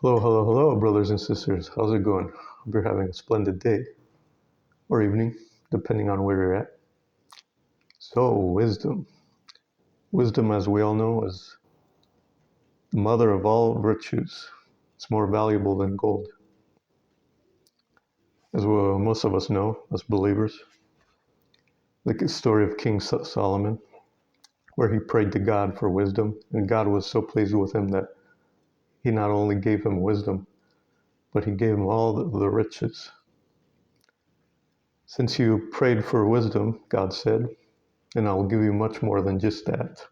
Hello, brothers and sisters. How's it going? Hope you're having a splendid day or evening, depending on where you're at. So, wisdom. Wisdom, as we all know, is the mother of all virtues. It's more valuable than gold. As well, most of us know, as believers, the story of King Solomon, where he prayed to God for wisdom, and God was so pleased with him that he not only gave him wisdom, but he gave him all the riches. Since you prayed for wisdom, God said, and I will give you much more than just that.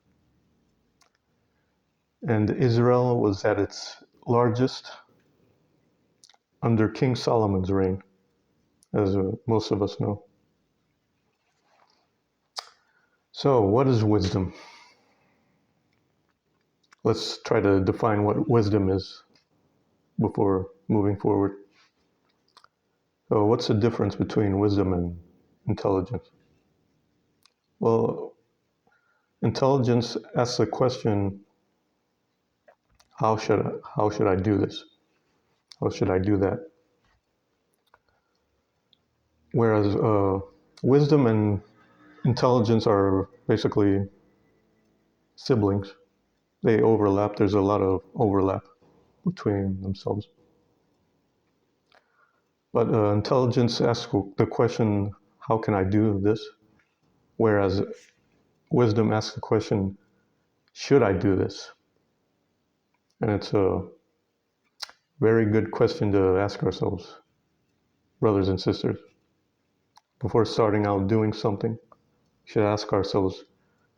And Israel was at its largest under King Solomon's reign, as most of us know. So, what is wisdom? Let's try to define what wisdom is before moving forward. So, what's the difference between wisdom and intelligence? Well, intelligence asks the question, how should I do this? How should I do that? Whereas wisdom and intelligence are basically siblings. They overlap. There's a lot of overlap between themselves. But intelligence asks the question, how can I do this? Whereas wisdom asks the question, should I do this? And it's a very good question to ask ourselves, brothers and sisters. Before starting out doing something, we should ask ourselves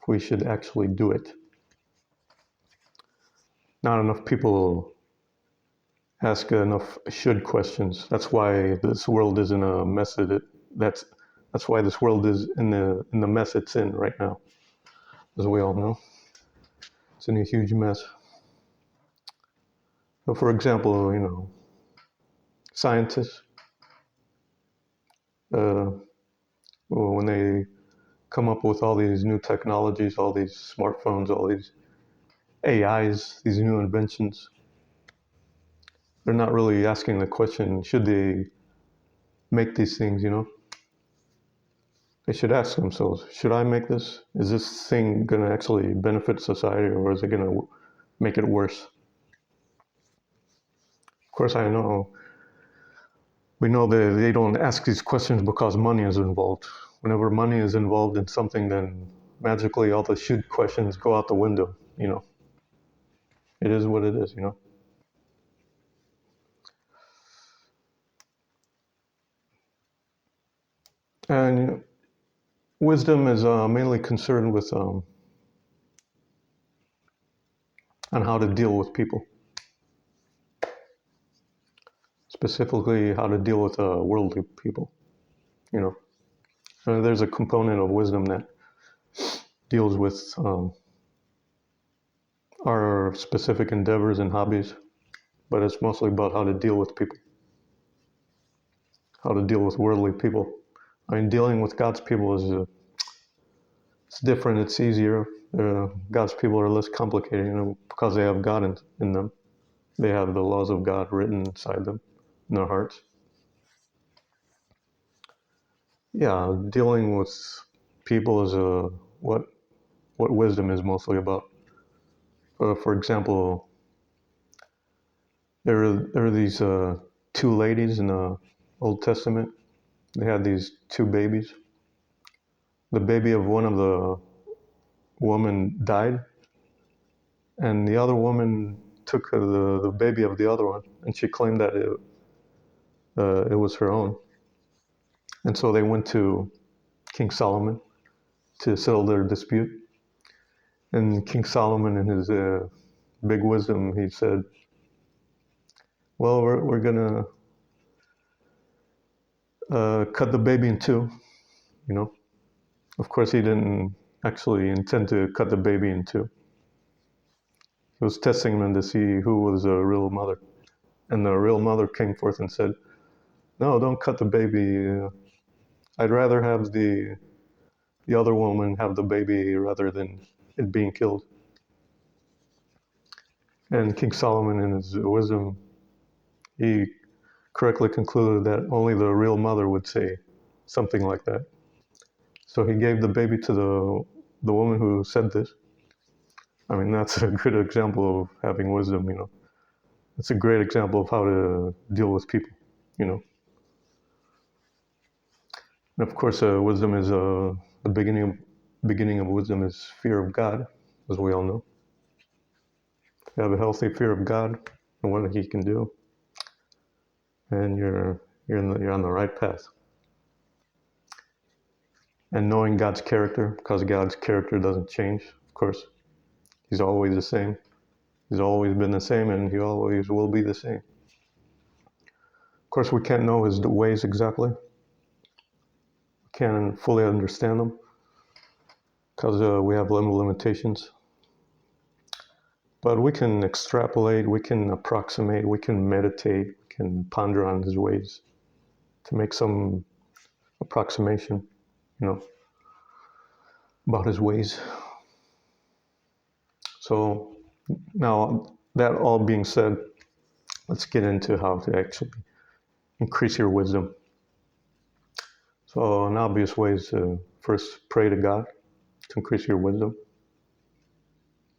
if we should actually do it. Not enough people ask enough should questions. That's why this world is in a mess that's why this world is in the mess it's in right now. As we all know, it's in a huge mess. So for example, scientists, uh, when they come up with all these new technologies, all these smartphones, all these AIs, these new inventions, they're not really asking the question, should they make these things? They should ask themselves, should I make this? Is this thing going to actually benefit society, or is it going to make it worse? Of course, we know that they don't ask these questions because money is involved. Whenever money is involved in something, then magically all the should questions go out the window. It is what it is. And wisdom is mainly concerned with on how to deal with people, specifically how to deal with worldly people. You know, there's a component of wisdom that deals with our specific endeavors and hobbies, but it's mostly about how to deal with people, how to deal with worldly people. I mean, dealing with God's people is it's different. It's easier. God's people are less complicated, because they have God in them. They have the laws of God written inside them, in their hearts. Yeah, dealing with people is what wisdom is mostly about. For example, there are these two ladies in the Old Testament. They had these two babies. The baby of one of the woman died, and the other woman took the baby of the other one, and she claimed that it was her own. And so they went to King Solomon to settle their dispute. And King Solomon, in his big wisdom, he said, "Well, we're gonna cut the baby in two." You know, of course, he didn't actually intend to cut the baby in two. He was testing them to see who was a real mother. And the real mother came forth and said, "No, don't cut the baby. I'd rather have the other woman have the baby rather than it being killed." And King Solomon, in his wisdom, he correctly concluded that only the real mother would say something like that. So he gave the baby to the woman who said this. I mean, that's a good example of having wisdom, you know. It's a great example of how to deal with people, you know. And of course, wisdom is the beginning of wisdom is fear of God, as we all know. If you have a healthy fear of God and what He can do, and you're on the right path. And knowing God's character, because God's character doesn't change, of course. He's always the same. He's always been the same, and He always will be the same. Of course, we can't know His ways exactly. We can't fully understand them because we have limitations. But we can extrapolate, we can approximate, we can meditate, we can ponder on His ways to make some approximation, you know, about His ways. So now, that all being said, let's get into how to actually increase your wisdom. So an obvious way is to first pray to God to increase your wisdom.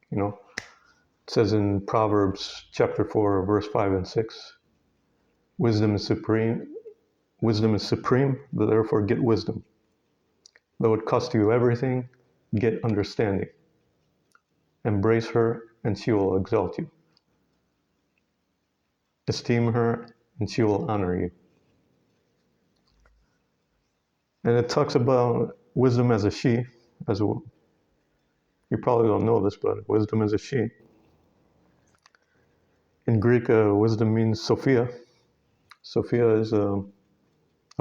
You know, it says in Proverbs chapter 4, verse 5 and 6, wisdom is supreme, but therefore get wisdom. Though it cost you everything, get understanding. Embrace her, and she will exalt you. Esteem her, and she will honor you. And it talks about wisdom as a she, as well. You probably don't know this, but wisdom is a she. In Greek, wisdom means Sophia. Sophia is a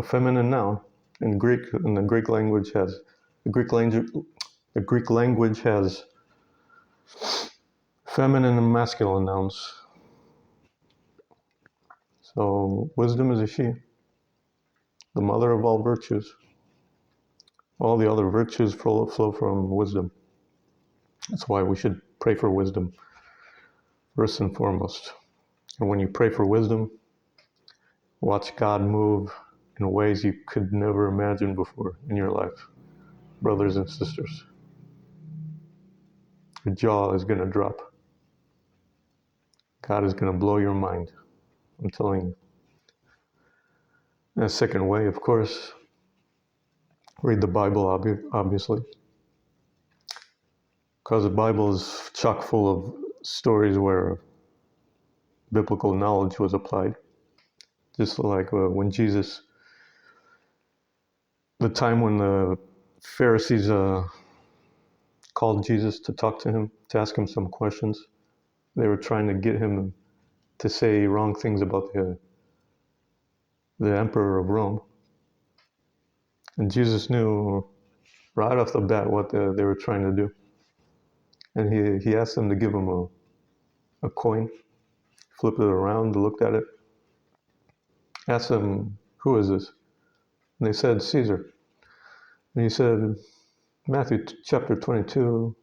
feminine noun. In the Greek language has feminine and masculine nouns. So wisdom is a she, the mother of all virtues. All the other virtues flow from wisdom. That's why we should pray for wisdom first and foremost. And when you pray for wisdom, watch God move in ways you could never imagine before in your life, brothers and sisters. Your jaw is going to drop. God is going to blow your mind. I'm telling you. And a second way, of course, read the Bible, obviously. Because the Bible is chock full of stories where biblical knowledge was applied. Just like when Jesus, the time when the Pharisees called Jesus to talk to him, to ask him some questions. They were trying to get him to say wrong things about the emperor of Rome. And Jesus knew right off the bat what they were trying to do. And he asked them to give him a coin, flipped it around, looked at it, asked them, who is this? And they said, Caesar. And he said, Matthew chapter 22,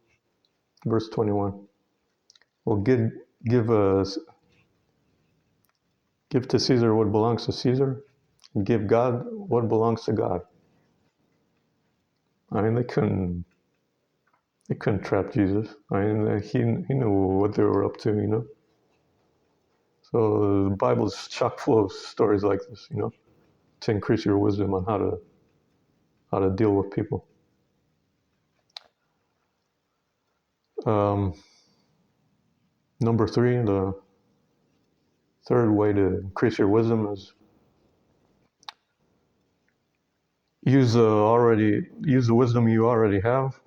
verse 21. Well, give to Caesar what belongs to Caesar, and give God what belongs to God. I mean, they couldn't trap Jesus. I mean, he knew what they were up to, you know. So the Bible is chock full of stories like this, you know, to increase your wisdom on how to deal with people. Number 3, the third way to increase your wisdom is use the wisdom you already have.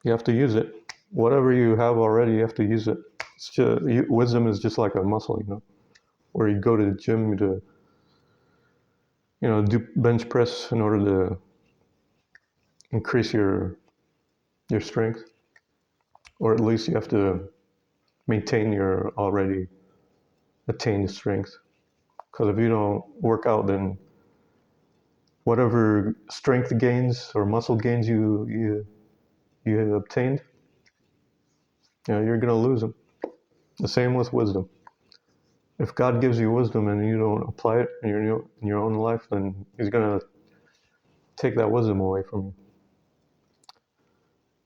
You have to use it. Whatever you have already, you have to use it. Wisdom is just like a muscle, you know, where you go to the gym to, you know, do bench press in order to increase your strength, or at least you have to maintain your already attained strength. Because if you don't work out, then whatever strength gains or muscle gains you obtained, you know, you're going to lose them. The same with wisdom. if God gives you wisdom and you don't apply it in your own life, then He's gonna take that wisdom away from you.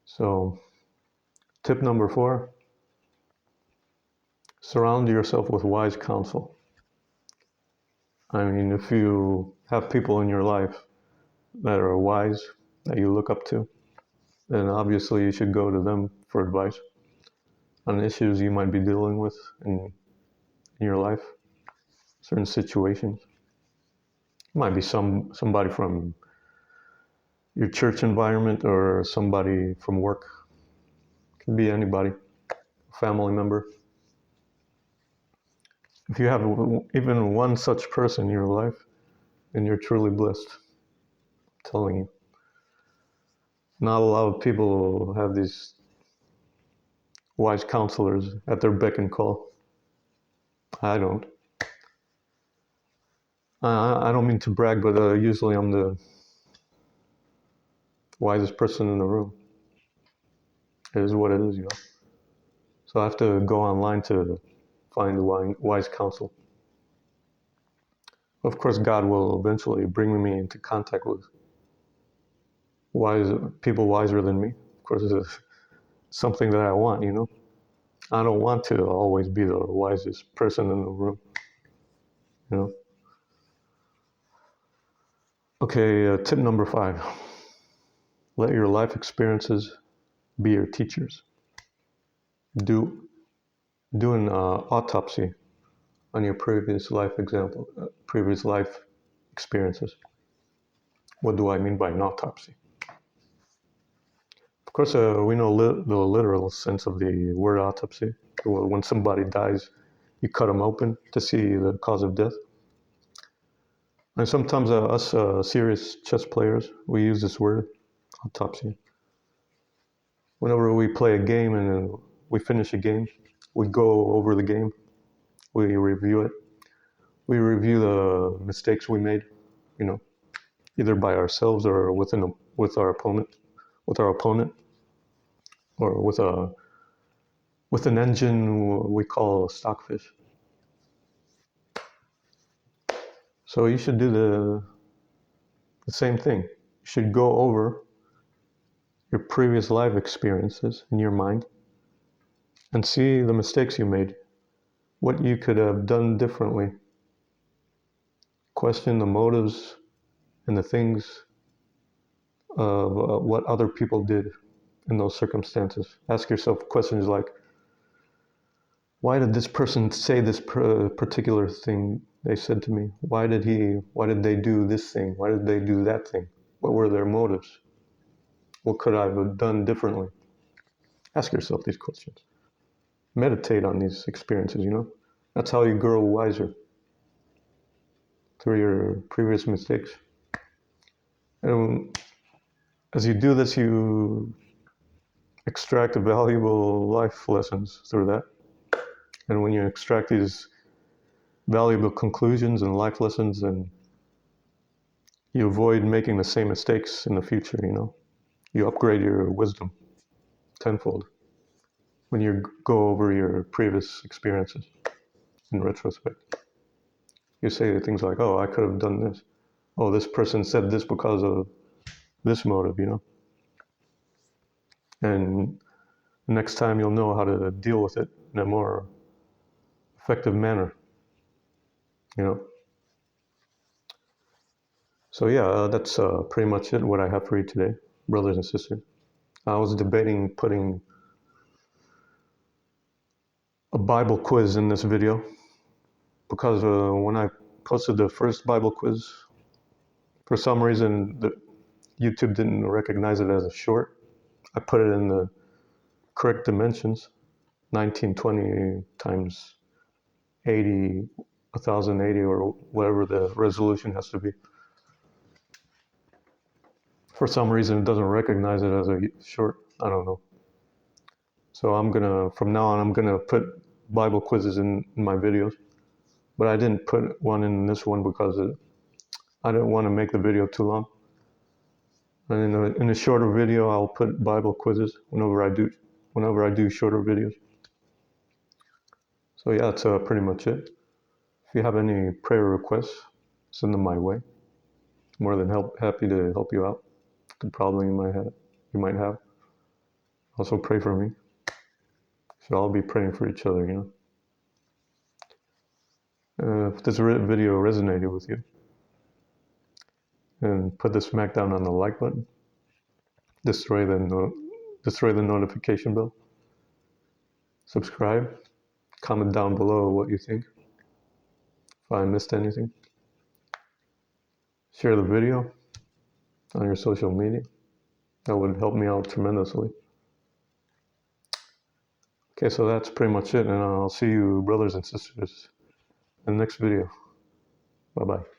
So, tip number 4: surround yourself with wise counsel. I mean, if you have people in your life that are wise, that you look up to, then obviously you should go to them for advice on issues you might be dealing with in your life, certain situations. It might be somebody from your church environment or somebody from work. It could be anybody, a family member. If you have even one such person in your life, then you're truly blessed. I'm telling you. Not a lot of people have these wise counselors at their beck and call. I don't. I don't mean to brag, but usually I'm the wisest person in the room. It is what it is, you know. So I have to go online to find wise counsel. Of course, God will eventually bring me into contact with wise people wiser than me. Of course, it's something that I want, you know. I don't want to always be the wisest person in the room, you know. Okay, tip number 5: let your life experiences be your teachers. Do an autopsy on your previous life experiences. What do I mean by an autopsy? Of course, we know the literal sense of the word autopsy. When somebody dies, you cut them open to see the cause of death. And sometimes us serious chess players, we use this word, autopsy. Whenever we play a game and we finish a game, we go over the game, we review it, we review the mistakes we made, you know, either by ourselves or with our opponent, or with an engine we call Stockfish. So you should do the same thing. You should go over your previous life experiences in your mind and see the mistakes you made, what you could have done differently. Question the motives and the things of what other people did in those circumstances. Ask yourself questions like, why did this person say this particular thing they said to me? Why did they do this thing? Why did they do that thing? What were their motives? What could I have done differently? Ask yourself these questions. Meditate on these experiences, you know? That's how you grow wiser, through your previous mistakes. And as you do this, you extract valuable life lessons through that. And when you extract these valuable conclusions and life lessons, and you avoid making the same mistakes in the future, you know? You upgrade your wisdom tenfold when you go over your previous experiences in retrospect. You say things like, oh, I could have done this. Oh, this person said this because of this motive, you know? And next time you'll know how to deal with it in a more effective manner, you know? So yeah, that's pretty much it, what I have for you today, brothers and sisters. I was debating putting a Bible quiz in this video because when I posted the first Bible quiz, for some reason, YouTube didn't recognize it as a short. I put it in the correct dimensions, 1920 times 80, 1080, or whatever the resolution has to be. For some reason, it doesn't recognize it as a short. I don't know. So from now on, I'm gonna put Bible quizzes in my videos. But I didn't put one in this one because I didn't want to make the video too long. And in a shorter video, I'll put Bible quizzes whenever I do shorter videos. So yeah, that's pretty much it. If you have any prayer requests, send them my way. More than happy to help you out. Good problem you might have. Also pray for me. Should all be praying for each other, you know. If this video resonated with you, and put the smack down on the like button. Destroy the notification bell. Subscribe. Comment down below what you think. If I missed anything. Share the video on your social media. That would help me out tremendously. Okay, so that's pretty much it, and I'll see you brothers and sisters in the next video. Bye-bye.